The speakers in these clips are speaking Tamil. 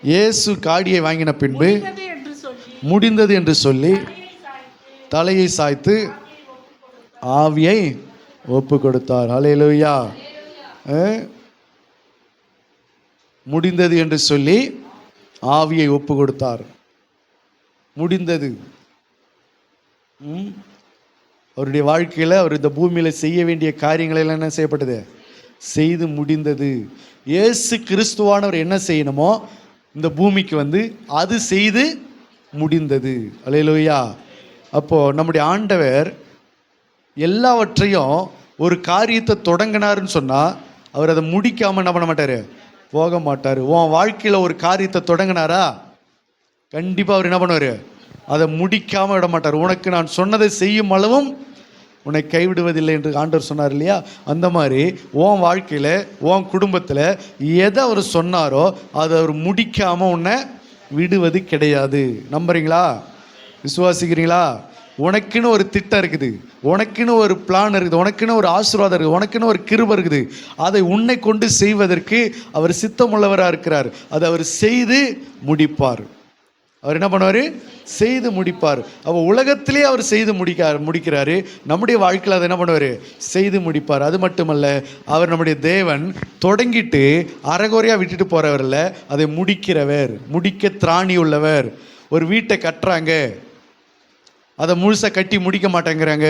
இயேசு காடியை வாங்கின பின்பு முடிந்தது என்று சொல்லி தலையை சாய்த்து ஆவியை ஒப்பு கொடுத்தார். ஹல்லேலூயா. முடிந்தது என்று சொல்லி ஆவியை ஒப்பு கொடுத்தார். முடிந்தது. அவருடைய வாழ்க்கையில் அவர் இந்த பூமியில் செய்ய வேண்டிய காரியங்கள் எல்லாம் என்ன செய்யப்பட்டது? செய்து முடிந்தது. இயேசு கிறிஸ்துவானவர் என்ன செய்யணுமோ இந்த பூமிக்கு வந்து அது செய்து முடிந்தது. அல்லேலூயா. அப்போது நம்முடைய ஆண்டவர் எல்லாவற்றையும் ஒரு காரியத்தை தொடங்கினாருன்னு சொன்னால் அவர் அதை முடிக்காமல் என்ன பண்ண மாட்டார்? போக மாட்டார். உன் வாழ்க்கையில் ஒரு காரியத்தை தொடங்கினாரா கண்டிப்பாக அவர் என்ன பண்ணுவார்? அதை முடிக்காமல் விட மாட்டார். உனக்கு நான் சொன்னதை செய்யும் அளவும் உன்னை கைவிடுவதில்லை என்று ஆண்டவர் சொன்னார் இல்லையா? அந்த மாதிரி உன் வாழ்க்கையில் உன் குடும்பத்தில் எதை அவர் சொன்னாரோ அதை அவர் முடிக்காமல் உன்னை விடுவது கிடையாது. நம்புறீங்களா? விசுவாசிக்கிறீங்களா? உனக்குன்னு ஒரு திட்டம் இருக்குது, உனக்குன்னு ஒரு பிளான் இருக்குது, உனக்குன்னு ஒரு ஆசீர்வாதம் இருக்குது, உனக்குன்னு ஒரு கிருபை இருக்குது. அதை உன்னை கொண்டு செய்வதற்கு அவர் சித்தமுள்ளவராக இருக்கிறார். அதை அவர் செய்து முடிப்பார். அவர் என்ன பண்ணுவார்? செய்து முடிப்பார். அப்போ உலகத்திலே அவர் செய்து முடிக்கிறாரு. நம்முடைய வாழ்க்கையில் அதை என்ன பண்ணுவார்? செய்து முடிப்பார். அது மட்டுமல்ல, அவர் நம்முடைய தேவன் தொடங்கிட்டு அரைகுறையாக விட்டுட்டு போகிறவர் இல்லை, அதை முடிக்கிறவர், முடிக்க திராணி உள்ளவர். ஒரு வீட்டை கட்டுறாங்க, அதை முழுசாக கட்டி முடிக்க மாட்டேங்கிறாங்க.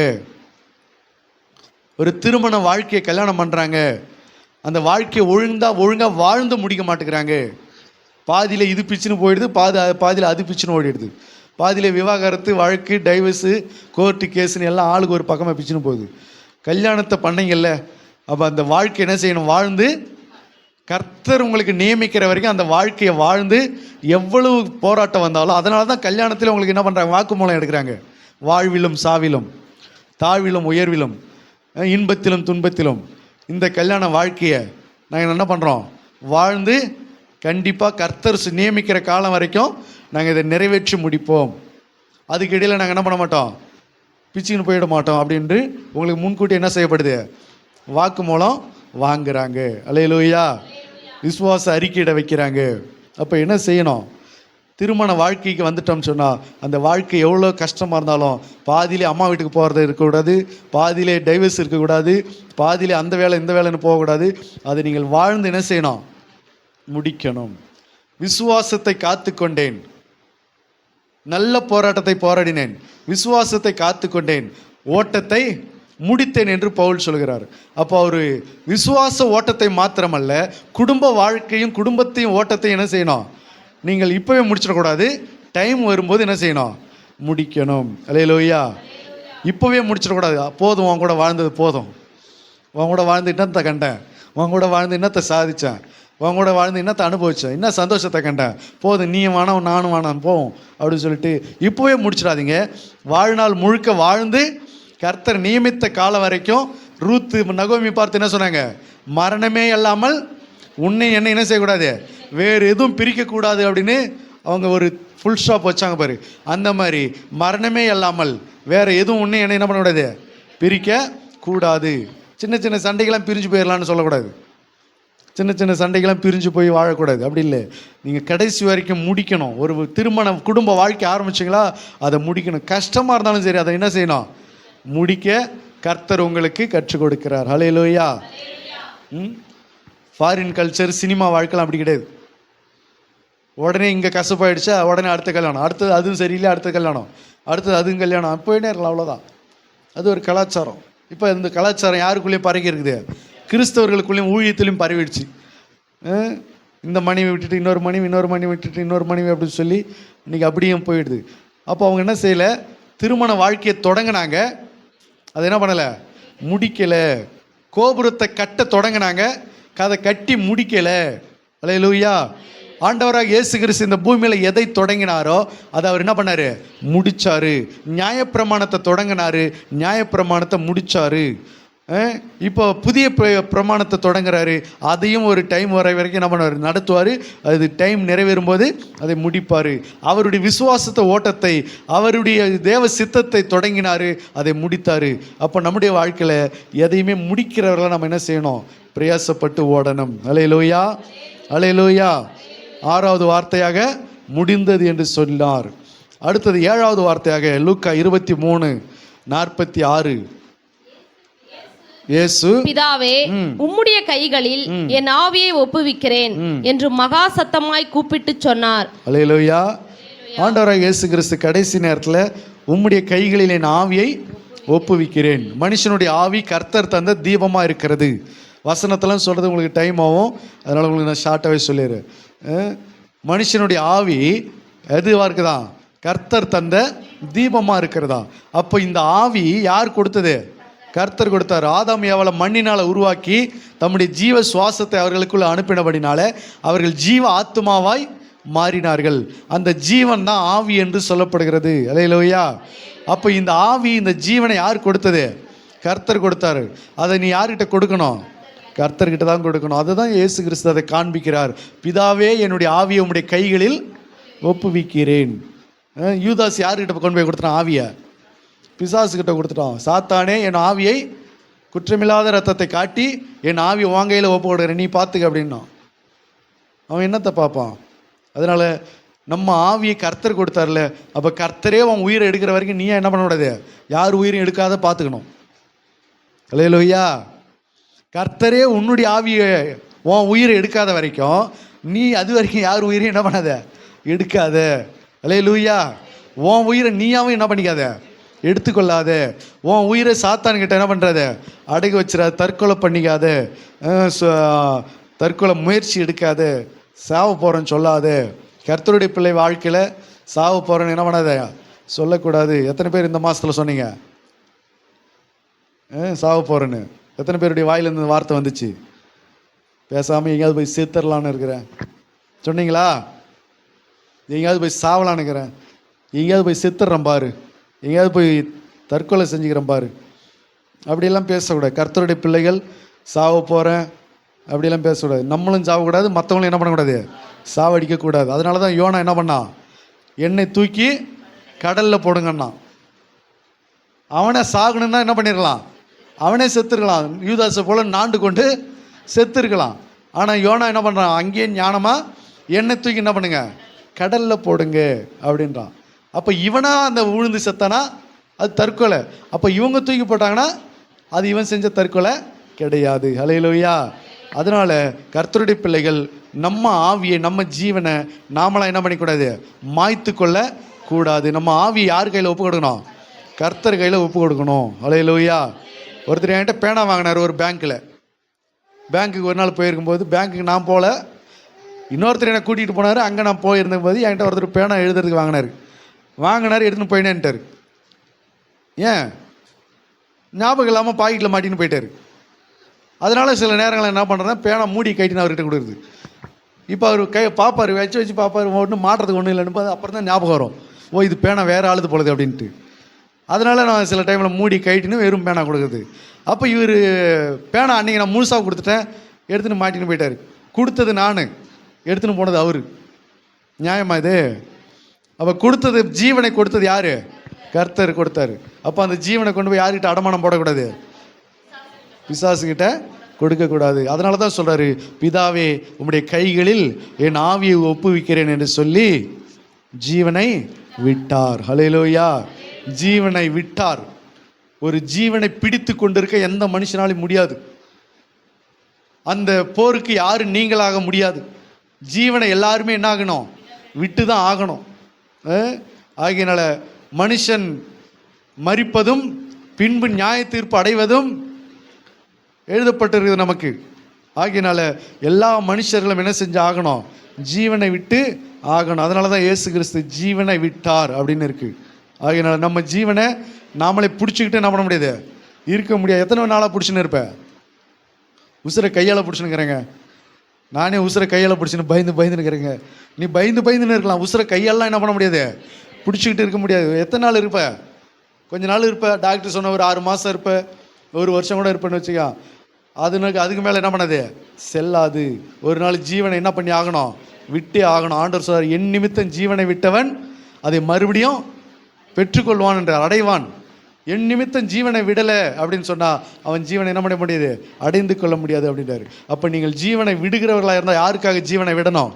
ஒரு திருமண வாழ்க்கையை கல்யாணம் பண்ணுறாங்க, அந்த வாழ்க்கையை ஒழுங்காக வாழ்ந்து முடிக்க மாட்டேங்கிறாங்க. பாதியில் இது பிச்சுன்னு போயிடுது, பாதியில் அது பிச்சுன்னு ஓடிடுது. பாதியில் விவாகரத்து வழக்கு, டைவர்ஸு, கோர்ட்டு கேஸுன்னு எல்லாம் ஆளுக்கு ஒரு பக்கமாக பிச்சுன்னு போகுது. கல்யாணத்தை பண்ணீங்கல்ல, அப்போ அந்த வாழ்க்கை என்ன செய்யணும்? வாழ்ந்து கர்த்தர் உங்களுக்கு நியமிக்கிற வரைக்கும் அந்த வாழ்க்கையை வாழ்ந்து எவ்வளவு போராட்டம் வந்தாலும், அதனால தான் கல்யாணத்தில் உங்களுக்கு என்ன பண்ணுறாங்க? வாக்குமூலம் எடுக்கிறாங்க. வாழ்விலும் சாவிலும், தாழ்விலும் உயர்விலும், இன்பத்திலும் துன்பத்திலும் இந்த கல்யாண வாழ்க்கையை நாங்கள் என்ன பண்ணுறோம்? வாழ்ந்து கண்டிப்பாக கர்த்தர் நியமிக்கிற காலம் வரைக்கும் நாங்கள் இதை நிறைவேற்றி முடிப்போம். அதுக்கு இடையில் நாங்கள் என்ன பண்ண மாட்டோம்? பிச்சுன்னு போயிட மாட்டோம் அப்படின்ட்டு உங்களுக்கு முன்கூட்டி என்ன செய்யப்படுது? வாக்கு மூலம் வாங்குறாங்க. அல்லேலூயா. விசுவாச அறிக்கையிட வைக்கிறாங்க. அப்போ என்ன செய்யணும்? திருமண வாழ்க்கைக்கு வந்துட்டோம்னு சொன்னால் அந்த வாழ்க்கை எவ்வளோ கஷ்டமாக இருந்தாலும் பாதியிலே அம்மா வீட்டுக்கு போகிறது இருக்கக்கூடாது, பாதியிலே டைவர்ஸ் இருக்கக்கூடாது, பாதியிலே அந்த வேலை இந்த வேலைன்னு போகக்கூடாது. அதை நீங்கள் வாழ்ந்து என்ன செய்யணும்? முடிக்கணும். விசுவாசத்தை காத்து கொண்டேன், நல்ல போராட்டத்தை போராடினேன், விசுவாசத்தை காத்து கொண்டேன், ஓட்டத்தை முடித்தேன் என்று பவுல் சொல்கிறார். அப்போ அவர் விசுவாச ஓட்டத்தை மாத்திரமல்ல, குடும்ப வாழ்க்கையும் குடும்பத்தையும் ஓட்டத்தையும் என்ன செய்யணும்? நீங்கள் இப்போவே முடிச்சிடக்கூடாது, டைம் வரும்போது என்ன செய்யணும்? முடிக்கணும். அல்லேலூயா. இப்போவே முடிச்சிடக்கூடாது. போதும், உன் கூட வாழ்ந்தது போதும், உன் கூட வாழ்ந்து என்னத்தை கண்டேன், உன் கூட வாழ்ந்து என்னத்தை சாதித்தேன், உன் கூட வாழ்ந்து என்னத்தை அனுபவித்தேன், என்ன சந்தோஷத்தை கண்டேன், போதும், நீ வேணாம் நானும் வேணாம் போவோம் அப்படின்னு சொல்லிட்டு இப்போவே முடிச்சிடாதீங்க. வாழ்நாள் முழுக்க வாழ்ந்து கர்த்தர் நியமித்த காலம் வரைக்கும். ரூத்து நகோமி பார்த்து என்ன சொன்னாங்க? மரணமே இல்லாமல் உன்னை என்னை என்ன செய்யக்கூடாது, வேறு எதுவும் பிரிக்கக்கூடாது அப்படின்னு அவங்க ஒரு ஃபுல் ஸ்டாப் வச்சாங்க பாரு. அந்த மாதிரி மரணமே இல்லாமல் வேறு எதுவும் உன்னை என்னை என்ன பண்ணக்கூடாது? பிரிக்க கூடாது. சின்ன சின்ன சண்டைகள்லாம் பிரிஞ்சு போயிடலான்னு சொல்லக்கூடாது. சின்ன சின்ன சண்டைகள்லாம் பிரிஞ்சு போய் வாழக்கூடாது. அப்படி இல்லை, நீங்கள் கடைசி வரைக்கும் முடிக்கணும். ஒரு திருமண குடும்ப வாழ்க்கை ஆரம்பிச்சிங்களா, அதை முடிக்கணும். கஷ்டமாக இருந்தாலும் சரி, அதை என்ன செய்யணும்? முடிக்க கர்த்தர் உங்களுக்கு கற்றுக் கொடுக்கிறார். ஹல்லேலூயா. ஃபாரின் கல்ச்சர், சினிமா வாழ்க்கைலாம் அப்படி கிடையாது. உடனே இங்கே கசப்பாயிடுச்சா உடனே அடுத்த கல்யாணம், அடுத்தது அதுவும் சரியில்லை, அடுத்த கல்யாணம், அடுத்தது அதுவும் கல்யாணம், போயிட்டே இருக்கலாம். அவ்வளோதான். அது ஒரு கலாச்சாரம். இப்போ இந்த கலாச்சாரம் யாருக்குள்ளேயும் பரகி இருக்குது? கிறிஸ்தவர்களுக்குள்ளேயும் ஊழியத்திலையும் பரவிடுச்சு. இந்த மனைவி விட்டுட்டு இன்னொரு மனைவி, இன்னொரு மனைவி விட்டுட்டு இன்னொரு மனைவி அப்படின்னு சொல்லி இன்றைக்கி அப்படியும் போயிடுது. அப்போ அவங்க என்ன செய்யலை? திருமண வாழ்க்கையை தொடங்கினாங்க, அது என்ன பண்ணலை? முடிக்கலை. கோபுரத்தை கட்ட தொடங்கினாங்க, அதை கட்டி முடிக்கலை. அல்லேலூயா. ஆண்டவராக இயேசு கிறிஸ்து இந்த பூமியில் எதை தொடங்கினாரோ அதை அவர் என்ன பண்ணார்? முடித்தார். நியாயப்பிரமாணத்தை தொடங்கினார், நியாயப்பிரமாணத்தை முடித்தார். இப்போ புதிய பிரமாணத்தை தொடங்குறாரு, அதையும் ஒரு டைம் வர வரைக்கும் என்ன பண்ணுவார்? நடத்துவார். அது டைம் நிறைவேறும்போது அதை முடிப்பார். அவருடைய விசுவாசத்தை ஓட்டத்தை, அவருடைய தேவ சித்தத்தை தொடங்கினார், அதை முடித்தார். அப்போ நம்முடைய வாழ்க்கையில் எதையுமே முடிக்கிறவர்களாக நம்ம என்ன செய்யணும்? பிரயாசப்பட்டு ஓடணும். அல்லேலூயா, அல்லேலூயா. 6வது வார்த்தையாக முடிந்தது என்று சொன்னார். அடுத்தது 7வது வார்த்தையாக லூக்கா 23:46. இயேசு, பிதாவே, உம்முடைய கைகளில் என் ஆவியை ஒப்புவிக்கிறேன் என்று மகா சத்தமாய் கூப்பிட்டு சொன்னார். அல்லேலூயா. ஆண்டவராக இயேசு கிறிஸ்து கடைசி நேரத்தில் உம்முடைய கைகளில் என் ஆவியை ஒப்புவிக்கிறேன். மனுஷனுடைய ஆவி கர்த்தர் தந்த தீபமாக இருக்கிறது. வசனத்தெல்லாம் சொல்கிறது உங்களுக்கு டைம் ஆகும், அதனால் உங்களுக்கு நான் ஷார்ட்டாகவே சொல்லிடுறேன். மனுஷனுடைய ஆவி எதுவாக இருக்குதா? கர்த்தர் தந்த தீபமாக இருக்கிறதா. அப்போ இந்த ஆவி யார் கொடுத்தது? கர்த்தர் கொடுத்தார். ஆதாம் ஏவாளை மண்ணினால் உருவாக்கி தம்முடைய ஜீவ சுவாசத்தை அவர்களுக்குள்ள அனுப்பினபடினால அவர்கள் ஜீவ ஆத்மாவாய் மாறினார்கள். அந்த ஜீவன் தான் ஆவி என்று சொல்லப்படுகிறது. அல்லேலூயா. அப்போ இந்த ஆவி, இந்த ஜீவனை யார் கொடுத்தது? கர்த்தர் கொடுத்தாரு. அதை நீ யார்கிட்ட கொடுக்கணும்? கர்த்தர்கிட்ட தான் கொடுக்கணும். அதுதான் இயேசு கிறிஸ்து அதை காண்பிக்கிறார். பிதாவே, என்னுடைய ஆவியை உம்முடைய கைகளில் ஒப்புவிக்கிறேன். யூதாஸ் யார்கிட்ட கொண்டு போய் கொடுத்தான்? ஆவியை பிசாசுக்கிட்ட கொடுத்துட்டான். சாத்தானே, என் ஆவியை குற்றமில்லாத ரத்தத்தை காட்டி என் ஆவியை வாங்கையில் ஒப்பு கொடுக்குறேன், நீ பார்த்துக்க அப்படின்னா அவன் என்னத்தை பார்ப்பான்? அதனால் நம்ம ஆவியை கர்த்தர் கொடுத்தார்ல, அப்போ கர்த்தரே அவன் உயிரை எடுக்கிற வரைக்கும் நீ என்ன பண்ணக்கூடாது? யார் உயிரையும் எடுக்காத பார்த்துக்கணும். அல்லேலூயா. கர்த்தரே உன்னுடைய ஆவியை உன் உயிரை எடுக்காத வரைக்கும் நீ அது வரைக்கும் யார் உயிரையும் என்ன பண்ணாத? எடுக்காத. அல்லேலூயா. உன் உயிரை நீயாவும் என்ன பண்ணிக்காத? எடுத்துக்கொள்ளாத. உன் உயிரை சாத்தான்கிட்ட என்ன பண்ணுறாத? அடகு வச்சிடாத. தற்கொலை பண்ணிக்காத. தற்கொலை முயற்சி எடுக்காத. சாவ போகிறேன்னு சொல்லாத. கர்த்தருடைய பிள்ளை வாழ்க்கையில் சாவ போகிறேன்னு என்ன பண்ணாத? சொல்லக்கூடாது. எத்தனை பேர் இந்த மாதத்தில் சொன்னீங்க சாவ போகிறேன்னு? எத்தனை பேருடைய வாயிலிருந்து இந்த வார்த்தை வந்துச்சு? பேசாமல் எங்கேயாவது போய் செத்துடலான்னு இருக்கிறேன் சொன்னீங்களா? எங்கேயாவது போய் சாவலான்னு இருக்கிறேன், எங்கேயாவது போய் செத்துடுறேன் பாரு, எங்கேயாவது போய் தற்கொலை செஞ்சுக்கிறேன் பாரு, அப்படியெல்லாம் பேசக்கூடாது. கர்த்தருடைய பிள்ளைகள் சாவ போகிறேன் அப்படியெல்லாம் பேசக்கூடாது. நம்மளும் சாவக்கூடாது, மற்றவங்களும் என்ன பண்ணக்கூடாது? சாவடிக்கக்கூடாது. அதனால தான் யோனா என்ன பண்ணான்? எண்ணெய் தூக்கி கடலில் போடுங்கண்ணா. அவனை சாகணுன்னா என்ன பண்ணிடலாம்? அவனே செத்துருக்கலாம். யூதாசை போல நாண்டு கொண்டு செத்துருக்கலாம். ஆனால் யோனா என்ன பண்ணுறான்? அங்கேயே ஞானமாக எண்ணெய் தூக்கி என்ன பண்ணுங்க? கடலில் போடுங்க அப்படின்றான். அப்போ இவனா அந்த உழுந்து செத்தானா அது தற்கொலை. அப்போ இவங்க தூக்கி போட்டாங்கன்னா அது இவன் செஞ்ச தற்கொலை கிடையாது. ஹல்லேலூயா. அதனால் கர்த்தருடைய பிள்ளைகள் நம்ம ஆவியை, நம்ம ஜீவனை நாமளாம் என்ன பண்ணிக்கூடாது? மாய்த்து கொள்ள கூடாது. நம்ம ஆவியை யார் கையில் ஒப்பு கொடுக்கணும்? கர்த்தர் கையில் ஒப்பு கொடுக்கணும். ஹல்லேலூயா. ஒருத்தர் என்கிட்ட பேனா வாங்கினார் ஒரு பேங்க்குக்கு ஒரு நாள் போயிருக்கும்போது, பேங்க்குக்கு நான் போகல, இன்னொருத்தர் என்னை கூட்டிகிட்டு போனார். அங்கே நான் போயிருந்தபோது என்கிட்ட ஒருத்தர் பேனா எழுதுறதுக்கு வாங்கினார் எடுத்துன்னு போயினேன்ட்டார். ஏன்? ஞாபகம் இல்லாமல் பாக்கெட்டில் மாட்டின்னு போயிட்டார். அதனால் சில நேரங்களில் என்ன பண்ணுறேன், பேனா மூடி கைட்டின்னு அவர்கிட்ட கொடுக்குறது. இப்போ அவர் பார்ப்பார், வச்சு பார்ப்பார், ஒன்றும் மாட்டுறதுக்கு ஒன்றும் இல்லைன்னு அப்புறம் தான் ஞாபகம் வரும், ஓ இது பேனா வேறு ஆளுது போலது அப்படின்ட்டு. அதனால் நான் சில டைமில் மூடி கைட்டின்னு வெறும் பேனா கொடுக்குறது. அப்போ இவர் பேனா அன்றைக்கி நான் முழுசாக கொடுத்துட்டேன், எடுத்துன்னு மாட்டின்னு போயிட்டார். கொடுத்தது நான், எடுத்துன்னு போனது அவர். நியாயமா இது? அப்போ கொடுத்தது, ஜீவனை கொடுத்தது யார்? கர்த்தர் கொடுத்தாரு. அப்போ அந்த ஜீவனை கொண்டு போய் யார்கிட்ட அடமானம் போடக்கூடாது? பிசாசுகிட்ட கொடுக்கக்கூடாது. அதனால தான் சொல்கிறாரு, பிதாவே உம்முடைய கைகளில் என் ஆவியை ஒப்புவிக்கிறேன் என்று சொல்லி ஜீவனை விட்டார். ஹல்லேலூயா. ஜீவனை விட்டார். ஒரு ஜீவனை பிடித்து கொண்டிருக்க எந்த மனுஷனாலும் முடியாது. அந்த போருக்கு யாரும் நீங்களாக முடியாது. ஜீவனை எல்லாருமே என்ன ஆகணும்? விட்டு தான் ஆகணும். ஆகையினால மனுஷன் மரிப்பதும் பின்பு நியாய தீர்ப்பு அடைவதும் எழுதப்பட்டிருக்குது நமக்கு. ஆகையினால எல்லா மனுஷர்களும் என்ன செஞ்சு ஆகணும்? ஜீவனை விட்டு ஆகணும். அதனால தான் இயேசு கிறிஸ்து ஜீவனை விட்டார் அப்படின்னு இருக்கு. ஆகையினால நம்ம ஜீவனை நாமளே பிடிச்சிக்கிட்டு என்ன பண்ண முடியாது? இருக்க முடியாது. எத்தனை நாளாக பிடிச்சின்னு இருப்பேன்? உசுரை கையால் பிடிச்சினுக்கிறேங்க. நானே உசுரை கையால் பிடிச்சின்னு பயந்துன்னு இருக்கிறேங்க. நீ பயந்துன்னு இருக்கலாம், உசுரை கையாலாம் என்ன பண்ண முடியாது? பிடிச்சிக்கிட்டு இருக்க முடியாது. எத்தனை நாள் இருப்ப? கொஞ்ச நாள் இருப்ப. டாக்டர் சொன்ன ஒரு 6 மாதம் இருப்ப, ஒரு வருஷம் கூட இருப்பேன்னு வச்சுக்கா. அதுக்கு மேலே என்ன பண்ணாது? செல்லாது. ஒரு நாள் ஜீவனை என்ன பண்ணி ஆகணும்? விட்டே ஆகணும். ஆண்டவர் சொல்றார், என் நிமித்தம் ஜீவனை விட்டவன் அதை மறுபடியும் பெற்றுக்கொள்வான் என்றார், அடைவான். என் நிமித்தம் ஜீவனை விடலை அப்படின்னு சொன்னால் அவன் ஜீவனை என்ன பண்ண முடியாது? அடைந்து கொள்ள முடியாது அப்படின்றாரு. அப்போ நீங்கள் ஜீவனை விடுகிறவர்களாக இருந்தால் யாருக்காக ஜீவனை விடணும்?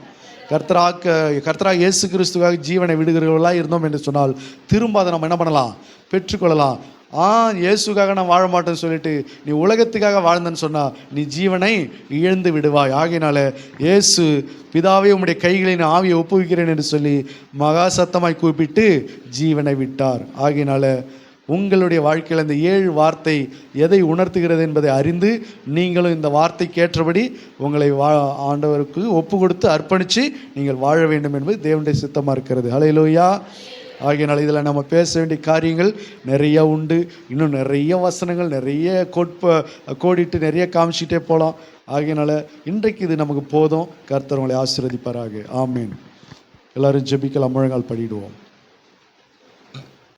கர்த்தராக இயேசு கிறிஸ்துவாக ஜீவனை விடுகிறவர்களாக இருந்தோம் என்று சொன்னால் திரும்ப அதை நம்ம என்ன பண்ணலாம், பெற்றுக்கொள்ளலாம். இயேசுக்காக நான் வாழ மாட்டேன்னு சொல்லிட்டு நீ உலகத்துக்காக வாழ்ந்தன்னு சொன்னால் நீ ஜீவனை இழந்து விடுவாய். ஆகையினால இயேசு பிதாவே உம்முடைய கைகளின் ஆவியை ஒப்புவிக்கிறேன் என்று சொல்லி மகா சத்தமாய் கூப்பிட்டு ஜீவனை விட்டார். ஆகையினால உங்களுடைய வாழ்க்கையில் இந்த 7 வார்த்தை எதை உணர்த்துகிறது என்பதை அறிந்து நீங்களும் இந்த வார்த்தைக்கு ஏற்றபடி உங்களை ஆண்டவருக்கு ஒப்பு கொடுத்து அர்ப்பணித்து நீங்கள் வாழ வேண்டும் என்பது தேவனுடைய சித்தமாக இருக்கிறது. ஹல்லேலூயா. ஆகையினால் இதில் நம்ம பேச வேண்டிய காரியங்கள் நிறைய உண்டு. இன்னும் நிறைய வசனங்கள் நிறைய கோடிட்டு நிறைய காமிச்சிட்டே போகலாம். ஆகையினால இன்றைக்கு இது நமக்கு போதும். கர்த்தர் உங்களை ஆசீர்வதிப்பாராக. ஆமீன். எல்லாரும் ஜெபிக்கலாம், முழங்கால் படிடுவோம்.